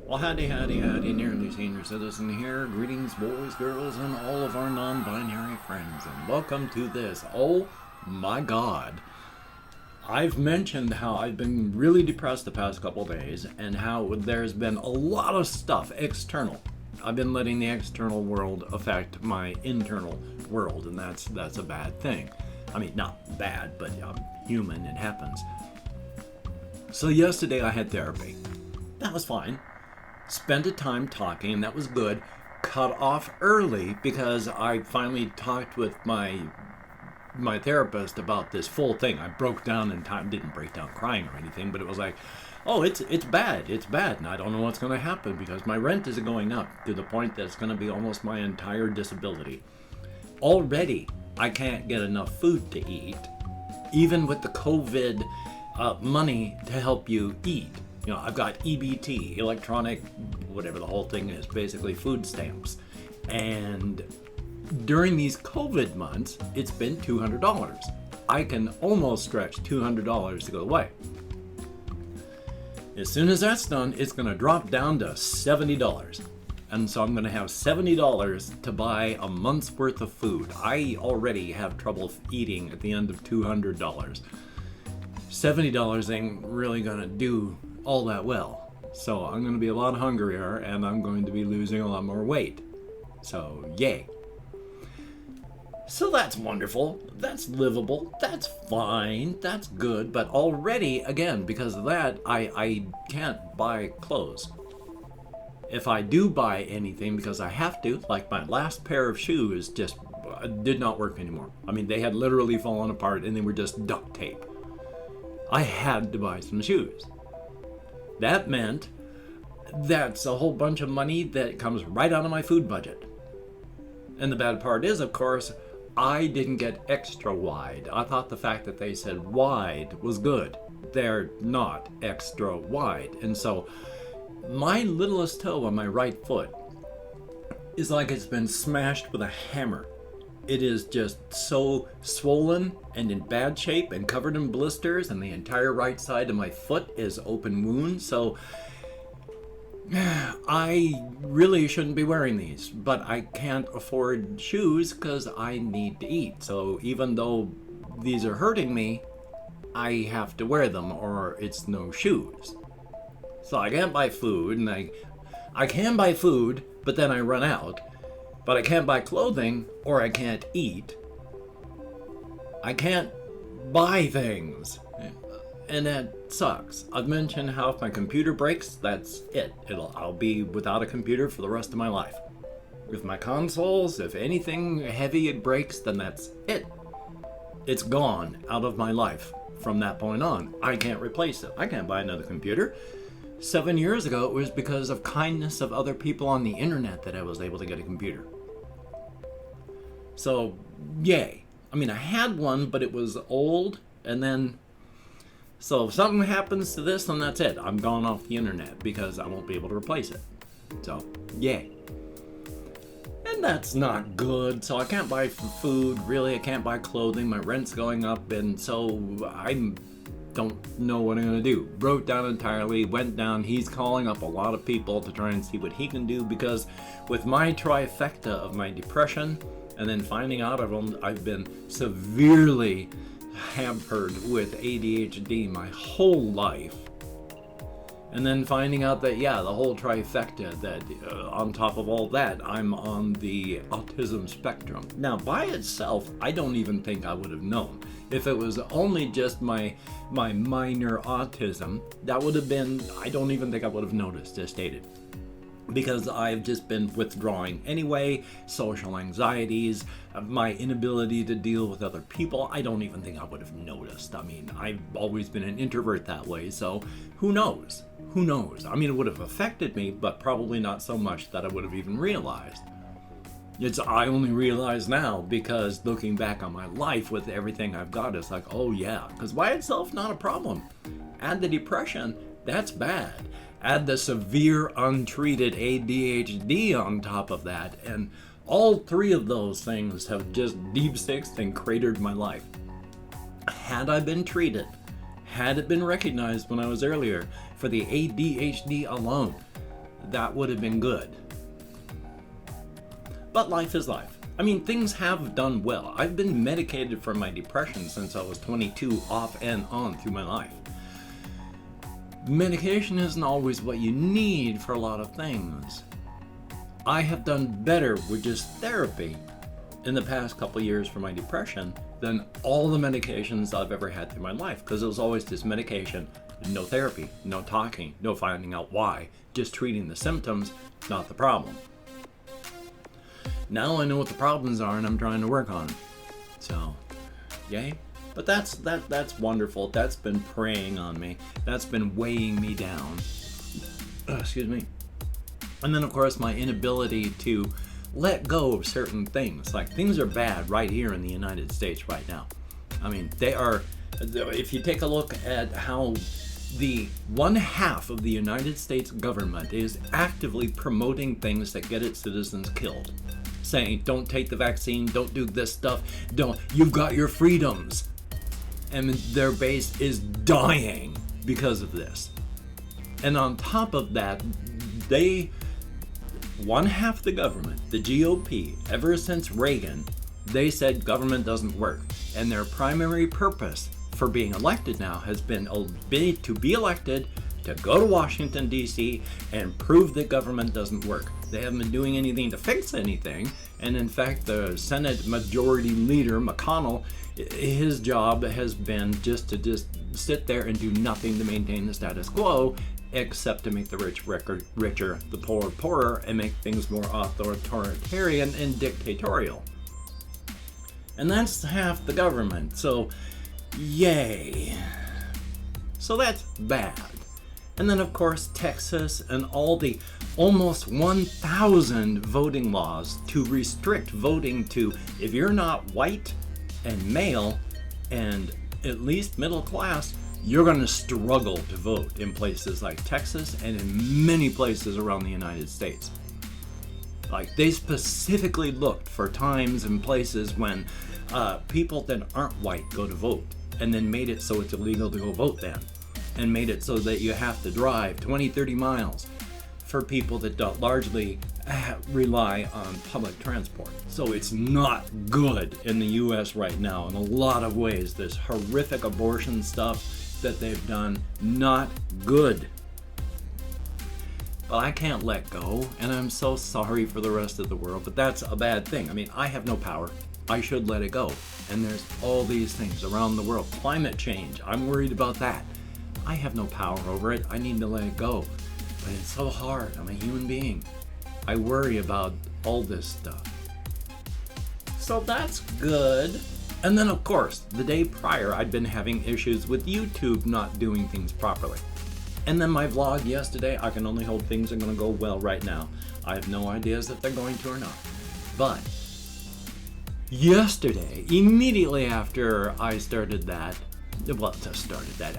Well, howdy, nearly senior citizen here. Greetings, boys, girls, and all of our non-binary friends, and welcome to this. Oh my God. I've mentioned how I've been really depressed the past couple days, and how there's been a lot of stuff external. I've been letting the external world affect my internal world, and that's a bad thing. I mean, not bad, but I'm human, it happens. So yesterday I had therapy. That was fine. Spent a time talking, and that was good. Cut off early because I finally talked with my therapist about this full thing. I broke down in time, didn't break down crying or anything, but it was like, oh, it's bad, and I don't know what's going to happen because my rent is going up to the point that it's going to be almost my entire disability. Already, I can't get enough food to eat, even with the COVID money to help you eat. You know, I've got EBT, electronic, whatever the whole thing is, basically food stamps. And during these COVID months, it's been $200. I can almost stretch $200 to go away. As soon as that's done, it's going to drop down to $70. And so I'm going to have $70 to buy a month's worth of food. I already have trouble eating at the end of $200. $70 ain't really going to do all that well. So I'm going to be a lot hungrier, and I'm going to be losing a lot more weight. So yay. So that's wonderful, that's livable, that's fine, that's good, but already, again, because of that, I can't buy clothes. If I do buy anything, because I have to, like my last pair of shoes just did not work anymore. I mean, they had literally fallen apart and they were just duct tape. I had to buy some shoes. That meant that's a whole bunch of money that comes right out of my food budget. And the bad part is, of course, I didn't get extra wide. I thought the fact that they said wide was good. They're not extra wide. And so my littlest toe on my right foot is like it's been smashed with a hammer. It is just so swollen and in bad shape and covered in blisters, and the entire right side of my foot is open wound. So I really shouldn't be wearing these, but I can't afford shoes because I need to eat. So even though these are hurting me, I have to wear them or it's no shoes. So I can't buy food, and I can buy food, but then I run out. But I can't buy clothing, or I can't eat. I can't buy things. And that sucks. I've mentioned how if my computer breaks, that's it. I'll be without a computer for the rest of my life. With my consoles, if anything heavy it breaks, then that's it. It's gone out of my life from that point on. I can't replace it. I can't buy another computer. 7 years ago, it was because of kindness of other people on the internet that I was able to get a computer. So, yay. I mean, I had one, but it was old, and then, so if something happens to this, then that's it. I'm gone off the internet because I won't be able to replace it. So, yay. And that's not good, so I can't buy food, really, I can't buy clothing, my rent's going up, and so I don't know what I'm gonna do. Broke down entirely, went down. He's calling up a lot of people to try and see what he can do, because with my trifecta of my depression, and then finding out I've been severely hampered with ADHD my whole life, and then finding out that, yeah, the whole trifecta, that on top of all that, I'm on the autism spectrum. Now, by itself, I don't even think I would have known. If it was only just my minor autism, that would have been, I don't even think I would have noticed, as stated. Because I've just been withdrawing anyway, social anxieties, my inability to deal with other people, I don't even think I would have noticed. I mean, I've always been an introvert that way, so who knows? Who knows? I mean, it would have affected me, but probably not so much that I would have even realized. I only realize now because looking back on my life with everything I've got, it's like, oh yeah, because by itself, not a problem. Add the depression, that's bad. Add the severe untreated ADHD on top of that, and all three of those things have just deep-sixed and cratered my life. Had I been treated, had it been recognized when I was earlier for the ADHD alone, that would have been good. But life is life. I mean, things have done well. I've been medicated for my depression since I was 22, off and on through my life. Medication isn't always what you need for a lot of things. I have done better with just therapy in the past couple years for my depression than all the medications I've ever had through my life, because it was always just medication, no therapy, no talking, no finding out why, just treating the symptoms, not the problem. Now I know what the problems are and I'm trying to work on it. So, yay. But that's wonderful. That's been preying on me. That's been weighing me down. Excuse me. And then of course my inability to let go of certain things. Like, things are bad right here in the United States right now. I mean, they are, if you take a look at how the 1/2 of the United States government is actively promoting things that get its citizens killed. Saying, don't take the vaccine, don't do this stuff, you've got your freedoms. And their base is dying because of this. And on top of that, 1/2 the government, the GOP, ever since Reagan, they said government doesn't work. And their primary purpose for being elected now has been to be elected, to go to Washington, D.C. and prove that government doesn't work. They haven't been doing anything to fix anything. And in fact, the Senate Majority Leader, McConnell, his job has been just to sit there and do nothing to maintain the status quo, except to make the rich richer, the poor poorer, and make things more authoritarian and dictatorial. And that's half the government, so yay. So that's bad. And then of course Texas and all the almost 1,000 voting laws to restrict voting to, if you're not white and male and at least middle class, you're going to struggle to vote in places like Texas and in many places around the United States. Like, they specifically looked for times and places when people that aren't white go to vote, and then made it so it's illegal to go vote then, and made it so that you have to drive 20-30 miles for people that don't largely rely on public transport. So it's not good in the US right now in a lot of ways. This horrific abortion stuff that they've done, not good. But I can't let go, and I'm so sorry for the rest of the world, but that's a bad thing. I mean, I have no power. I should let it go. And there's all these things around the world. Climate change, I'm worried about that. I have no power over it. I need to let it go. But it's so hard. I'm a human being. I worry about all this stuff. So that's good. And then of course, the day prior, I'd been having issues with YouTube not doing things properly. And then my vlog yesterday, I can only hope things are going to go well right now. I have no ideas if they're going to or not. But yesterday, immediately after I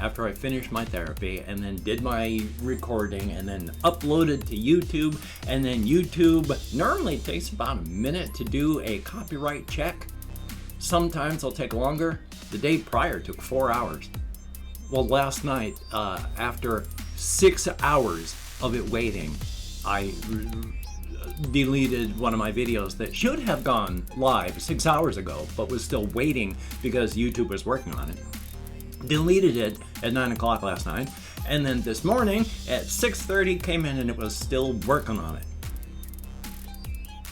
after I finished my therapy and then did my recording and then uploaded to YouTube, and then YouTube normally takes about a minute to do a copyright check. Sometimes it'll take longer. The day prior took 4 hours. Well, last night, after 6 hours of it waiting, I deleted one of my videos that should have gone live 6 hours ago, but was still waiting because YouTube was working on it. Deleted it at 9 o'clock last night, and then this morning at 6:30 came in and it was still working on it.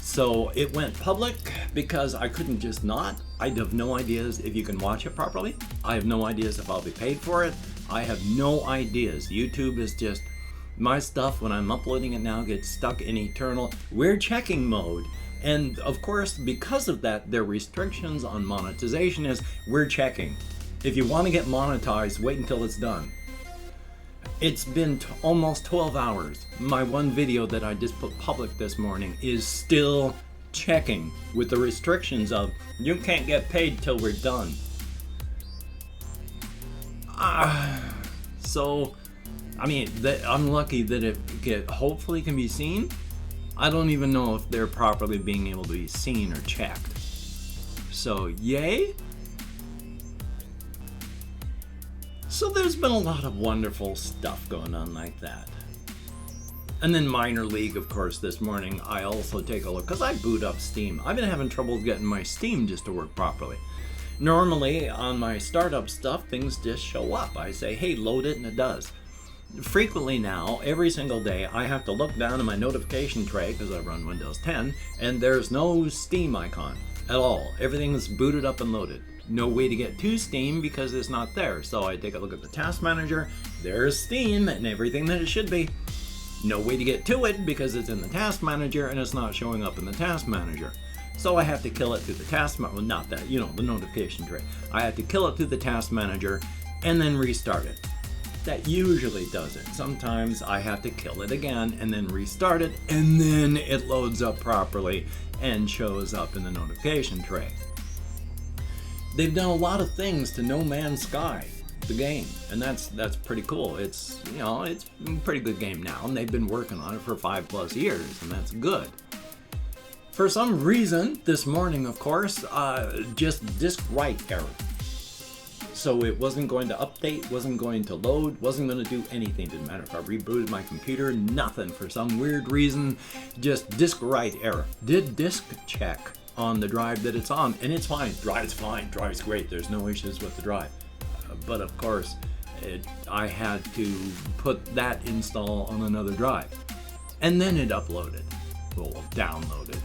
So it went public because I couldn't just not. I have no ideas if you can watch it properly. I have no ideas if I'll be paid for it. I have no ideas. YouTube is just, my stuff when I'm uploading it now gets stuck in eternal we're checking mode. And of course, because of that, their restrictions on monetization is we're checking. If you want to get monetized, wait until it's done. It's been almost 12 hours. My one video that I just put public this morning is still checking with the restrictions of you can't get paid till we're done. So, I mean, I'm lucky that it hopefully can be seen. I don't even know if they're properly being able to be seen or checked. So, yay. So there's been a lot of wonderful stuff going on like that. And then minor league, of course, this morning, I also take a look, because I boot up Steam. I've been having trouble getting my Steam just to work properly. Normally, on my startup stuff, things just show up. I say, hey, load it, and it does. Frequently now, every single day, I have to look down in my notification tray, because I run Windows 10, and there's no Steam icon at all. Everything's booted up and loaded. No way to get to Steam because it's not there. So I take a look at the task manager, there's Steam and everything that it should be. No way to get to it because it's in the task manager and it's not showing up in the task manager. So I have to kill it through the task manager, well, not that, the notification tray. I have to kill it through the task manager and then restart it. That usually does it. Sometimes I have to kill it again and then restart it, and then it loads up properly and shows up in the notification tray. They've done a lot of things to No Man's Sky, the game, and that's pretty cool. It's it's a pretty good game now, and they've been working on it for 5+ years, and that's good. For some reason, this morning, of course, just disk write error. So it wasn't going to update, wasn't going to load, wasn't going to do anything. Didn't matter if I rebooted my computer, nothing. For some weird reason, just disk write error. Did disk check on the drive that it's on, and it's fine. Drive's fine. Drive's great. There's no issues with the drive. But of course, I had to put that install on another drive. And then it uploaded. Well, downloaded.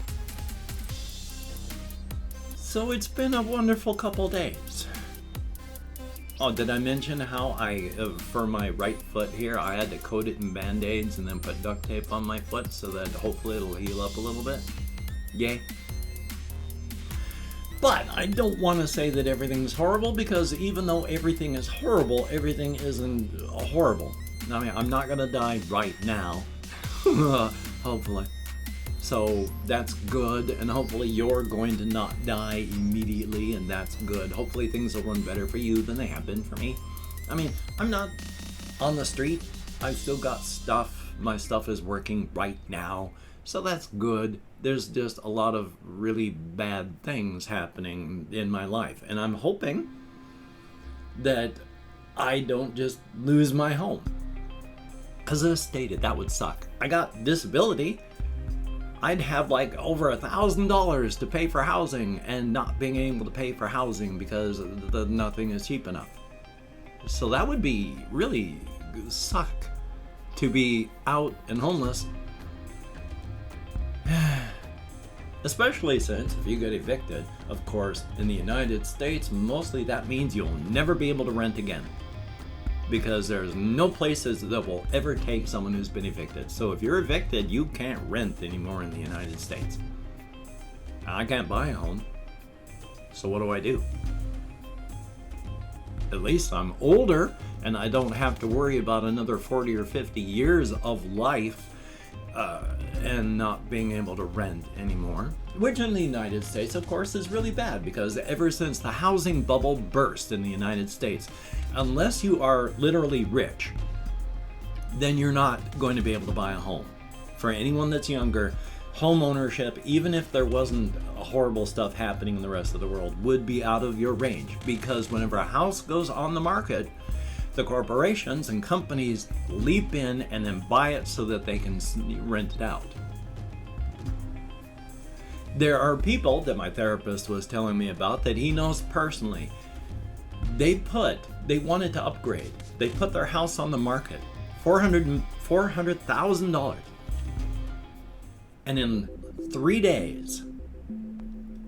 So it's been a wonderful couple days. Oh, did I mention how for my right foot here, I had to coat it in Band-Aids and then put duct tape on my foot so that hopefully it'll heal up a little bit? Yay. But I don't want to say that everything's horrible, because even though everything is horrible, everything isn't horrible. I mean, I'm not going to die right now, hopefully. So that's good, and hopefully you're going to not die immediately, and that's good. Hopefully things will run better for you than they have been for me. I mean, I'm not on the street. I've still got stuff. My stuff is working right now, so that's good. There's just a lot of really bad things happening in my life, and I'm hoping that I don't just lose my home. Because as stated, that would suck. I got disability. I'd have like over $1,000 to pay for housing, and not being able to pay for housing because nothing is cheap enough. So that would be really suck to be out and homeless. Especially since if you get evicted, of course, in the United States, mostly that means you'll never be able to rent again. Because there's no places that will ever take someone who's been evicted. So if you're evicted, you can't rent anymore in the United States. I can't buy a home. So what do? At least I'm older and I don't have to worry about another 40 or 50 years of life and not being able to rent anymore. Which in the United States, of course, is really bad, because ever since the housing bubble burst in the United States, unless you are literally rich, then you're not going to be able to buy a home. For anyone that's younger, home ownership, even if there wasn't horrible stuff happening in the rest of the world, would be out of your range, because whenever a house goes on the market, the corporations and companies leap in and then buy it so that they can rent it out. There are people that my therapist was telling me about that he knows personally. They wanted to upgrade. They put their house on the market, $400,000. And in 3 days,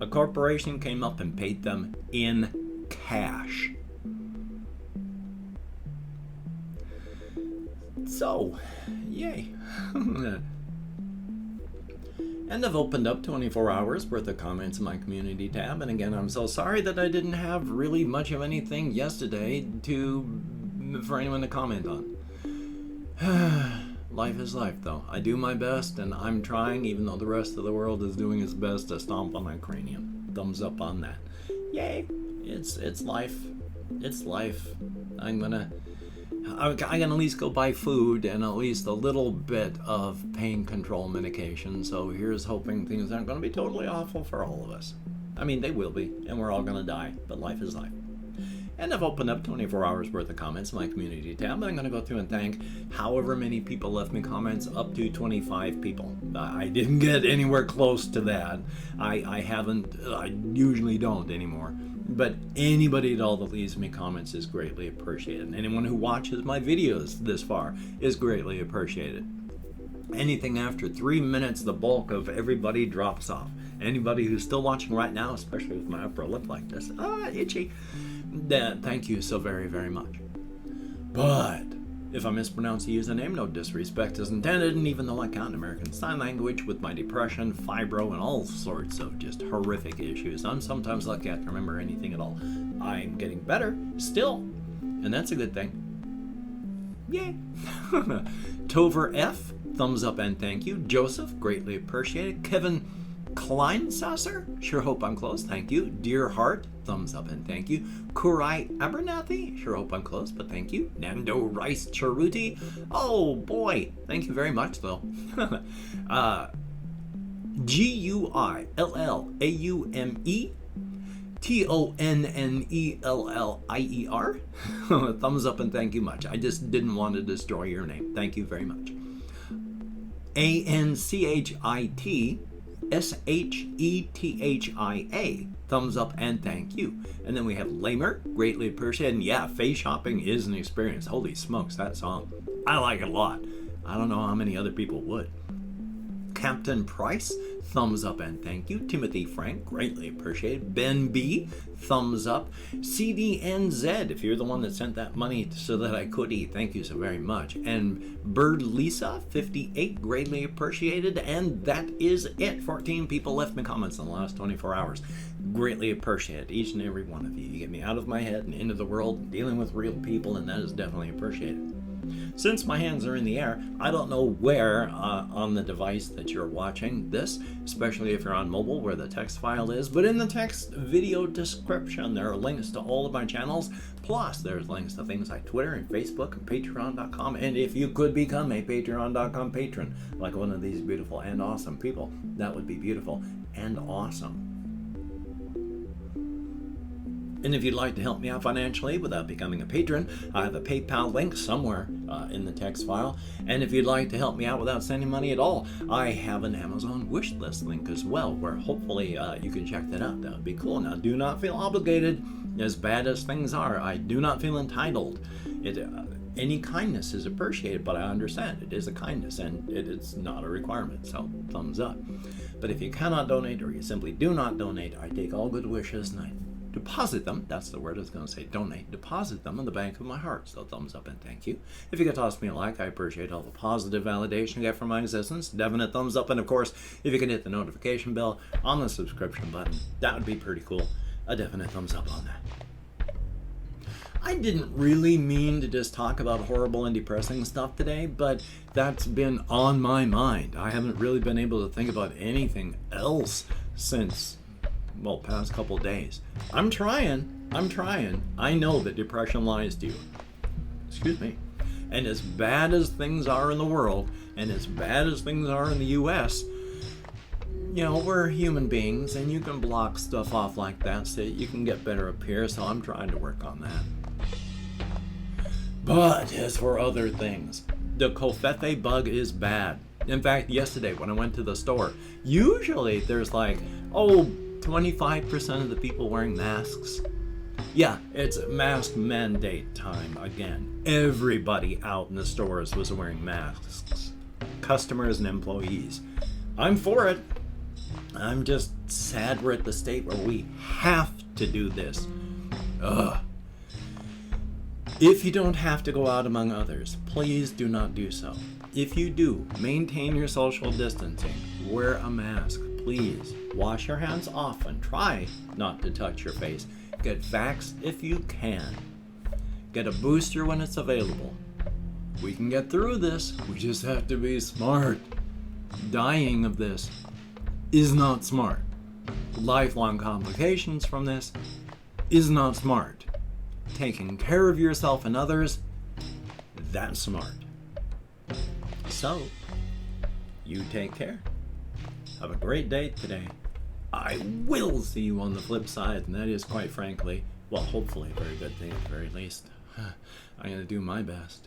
a corporation came up and paid them in cash. So, yay. And I've opened up 24 hours worth of comments in my community tab. And again, I'm so sorry that I didn't have really much of anything yesterday for anyone to comment on. Life is life, though. I do my best, and I'm trying, even though the rest of the world is doing its best to stomp on my cranium. Thumbs up on that. Yay. It's life. It's life. I can at least go buy food and at least a little bit of pain control medication. So here's hoping things aren't going to be totally awful for all of us. I mean, they will be, and we're all going to die, but life is life. And I've opened up 24 hours worth of comments in my community tab. I'm going to go through and thank however many people left me comments, up to 25 people. I didn't get anywhere close to that. I usually don't anymore. But anybody at all that leaves me comments is greatly appreciated. And anyone who watches my videos this far is greatly appreciated. Anything after 3 minutes, the bulk of everybody drops off. Anybody who's still watching right now, especially with my upper lip like this, itchy, thank you so very, very much. But if I mispronounce the username, no disrespect is intended, and even though I count American Sign Language with my depression, fibro, and all sorts of just horrific issues, I'm sometimes lucky I can remember anything at all. I'm getting better, still, and that's a good thing. Yay! Tover F, thumbs up and thank you. Joseph, greatly appreciated. Kevin Kleinsasser, sure hope I'm close, thank you. Dear Heart, thumbs up and thank you. Kurai Abernathy, sure hope I'm close, but thank you. Nando Rice Charuti, oh boy, thank you very much though. GUILLAUME TONNELLIER, thumbs up and thank you much. I just didn't want to destroy your name. Thank you very much. ANCHITSHETHIA, thumbs up and thank you. And then we have Lamer, greatly appreciated. And yeah, face shopping is an experience. Holy smokes, that song. I like it a lot. I don't know how many other people would. Captain Price, thumbs up and thank you. Timothy Frank, greatly appreciated. Ben B, thumbs up. CDNZ, if you're the one that sent that money so that I could eat, thank you so very much. And Bird Lisa, 58, greatly appreciated. And that is it. 14 people left me comments in the last 24 hours. Greatly appreciated, each and every one of you. You get me out of my head and into the world, dealing with real people, and that is definitely appreciated. Since my hands are in the air, I don't know where on the device that you're watching this, especially if you're on mobile where the text file is, but in the text video description there are links to all of my channels, plus there's links to things like Twitter and Facebook and Patreon.com, and if you could become a Patreon.com patron, like one of these beautiful and awesome people, that would be beautiful and awesome. And if you'd like to help me out financially without becoming a patron, I have a PayPal link somewhere in the text file. And if you'd like to help me out without sending money at all, I have an Amazon wish list link as well, where hopefully you can check that out. That would be cool. Now, do not feel obligated. As bad as things are, I do not feel entitled. Any kindness is appreciated, but I understand it is a kindness and it's not a requirement, so thumbs up. But if you cannot donate or you simply do not donate, I take all good wishes and I deposit them, that's the word I was going to say, donate, deposit them in the bank of my heart. So thumbs up and thank you. If you could toss me a like, I appreciate all the positive validation you get from my existence. Definite thumbs up, and of course, if you can hit the notification bell on the subscription button, that would be pretty cool. A definite thumbs up on that. I didn't really mean to just talk about horrible and depressing stuff today, but that's been on my mind. I haven't really been able to think about anything else since, well, past couple days. I'm trying. I know that depression lies to you. Excuse me. And as bad as things are in the world, and as bad as things are in the US, you know, we're human beings, and you can block stuff off like that so you can get better up here, so I'm trying to work on that. But as for other things, the Covfefe bug is bad. In fact, yesterday when I went to the store, usually there's like, 25% of the people wearing masks. Yeah, it's mask mandate time again. Everybody out in the stores was wearing masks. Customers and employees. I'm for it. I'm just sad we're at the state where we have to do this. Ugh. If you don't have to go out among others, please do not do so. If you do, maintain your social distancing. Wear a mask, please. Wash your hands often. Try not to touch your face. Get vaxxed if you can. Get a booster when it's available. We can get through this. We just have to be smart. Dying of this is not smart. Lifelong complications from this is not smart. Taking care of yourself and others, that's smart. So, you take care. Have a great day today. I will see you on the flip side, and that is, quite frankly, Well, hopefully a very good thing at the very least. I'm going to do my best.